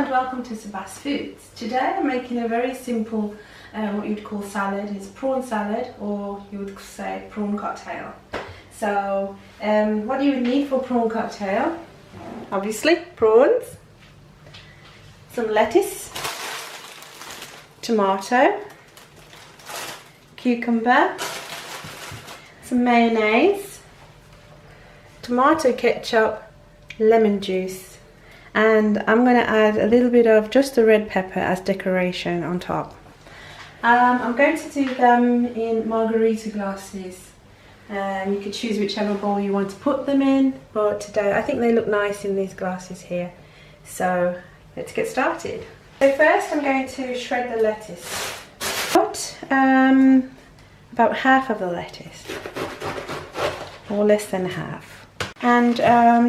and welcome to Sabas Foods. Today I'm making a very simple, what you'd call salad. It's prawn salad, or you would say prawn cocktail. So what you would need for prawn cocktail, obviously prawns, some lettuce, tomato, cucumber, some mayonnaise, tomato ketchup, lemon juice, and I'm going to add a little bit of just the red pepper as decoration on top. I'm going to do them in margarita glasses. You could choose whichever bowl you want to put them in, but today I think they look nice in these glasses here. So let's get started. So first I'm going to shred the lettuce. About half of the lettuce, or less than half. And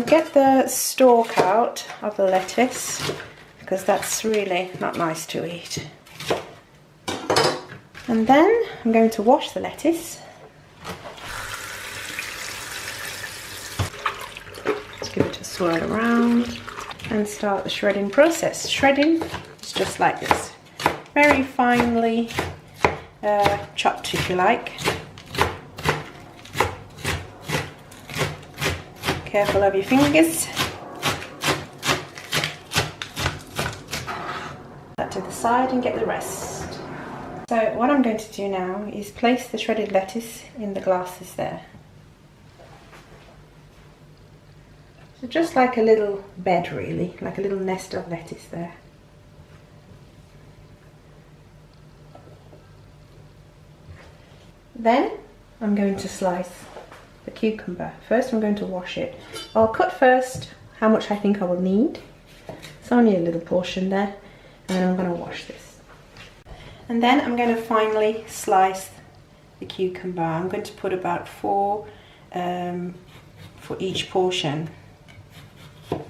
get the stalk out of the lettuce, because that's really not nice to eat. And then I'm going to wash the lettuce. Just give it a swirl around and start the shredding process. Shredding is just like this, very finely chopped if you like. Careful of your fingers. That to the side and get the rest. So what I'm going to do now is place the shredded lettuce in the glasses there. So just like a little bed really, like a little nest of lettuce there. Then I'm going to slice the cucumber. First I'm going to wash it. I'll cut first how much I think I will need. It's only a little portion there, and then I'm going to wash this. And then I'm going to finely slice the cucumber. I'm going to put about 4 for each portion.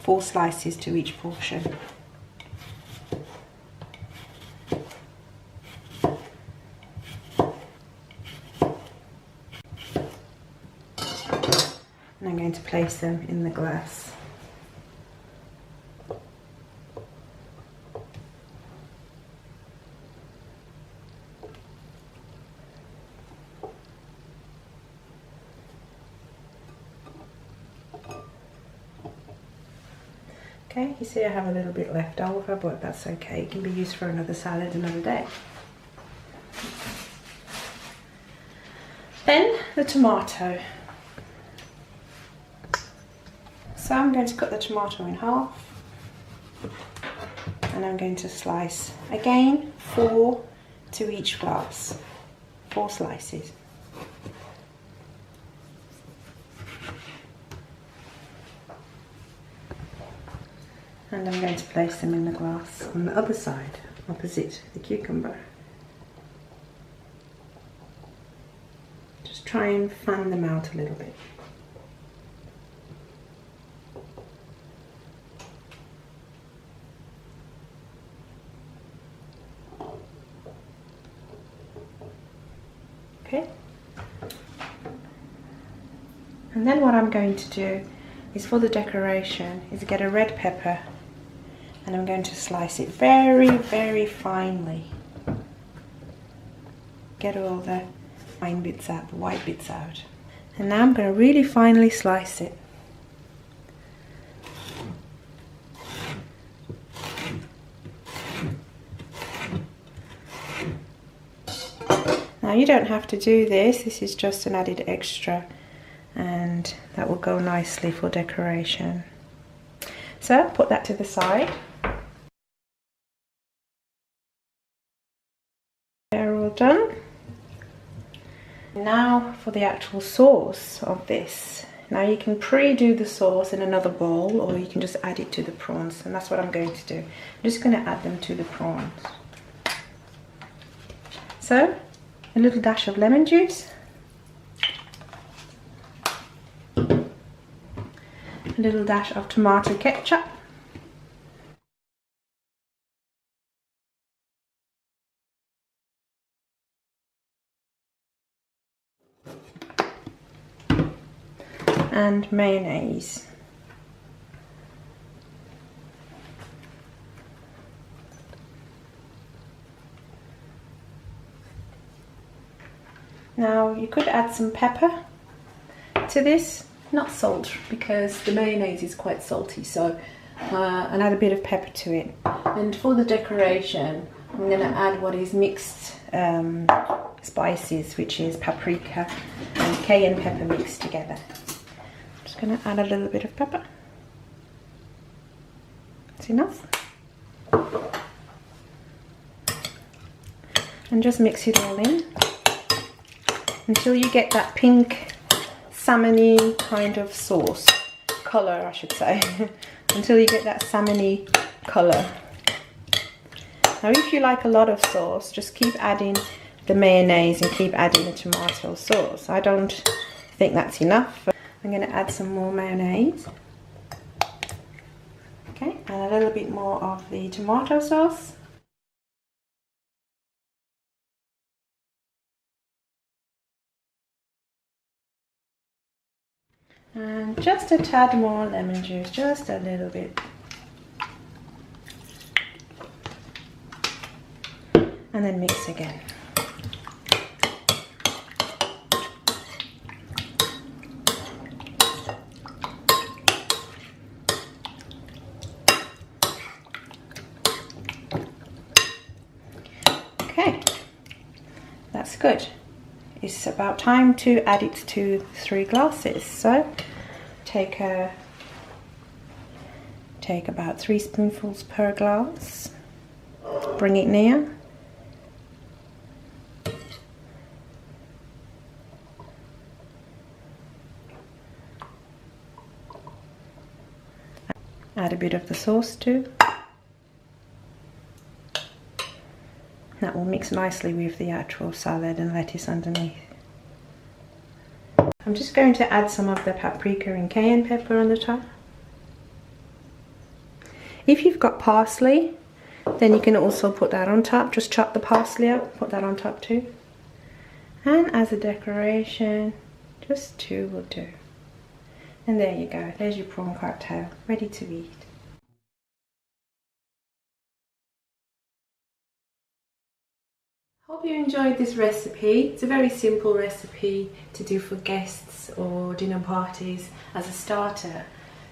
4 slices to each portion. And I'm going to place them in the glass. Okay, you see I have a little bit left over, but that's okay. It can be used for another salad another day. Then the tomato. So I'm going to cut the tomato in half, and I'm going to slice again 4 to each glass, 4 slices. And I'm going to place them in the glass on the other side, opposite the cucumber. Just try and fan them out a little bit. Okay, and then what I'm going to do is, for the decoration, is get a red pepper, and I'm going to slice it very, very finely. Get all the fine bits out, the white bits out. And now I'm going to really finely slice it. Now you don't have to do this, this is just an added extra, and that will go nicely for decoration. So put that to the side. They're all done. Now for the actual sauce of this. Now you can pre-do the sauce in another bowl, or you can just add it to the prawns, and that's what I'm going to do. I'm just going to add them to the prawns. So a little dash of lemon juice, a little dash of tomato ketchup, and mayonnaise. Now you could add some pepper to this, not salt because the mayonnaise is quite salty, so and add a bit of pepper to it. And for the decoration, I'm going to add what is mixed spices, which is paprika and cayenne pepper mixed together. I'm just going to add a little bit of pepper. That's enough. And just mix it all in until you get that pink salmony kind of sauce colour, I should say. Until you get that salmony colour. Now if you like a lot of sauce, just keep adding the mayonnaise and keep adding the tomato sauce. I don't think that's enough. I'm going to add some more mayonnaise. Okay, and a little bit more of the tomato sauce. And just a tad more lemon juice, just a little bit. And then mix again. Okay, that's good. It's about time to add it to 3 glasses. So take about 3 spoonfuls per glass. Bring it near. Add a bit of the sauce too. That will mix nicely with the actual salad and lettuce underneath. I'm just going to add some of the paprika and cayenne pepper on the top. If you've got parsley, then you can also put that on top. Just chop the parsley up, put that on top too. And as a decoration, just 2 will do. And there you go, there's your prawn cocktail, ready to eat. Hope you enjoyed this recipe. It's a very simple recipe to do for guests or dinner parties as a starter.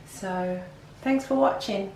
So thanks for watching.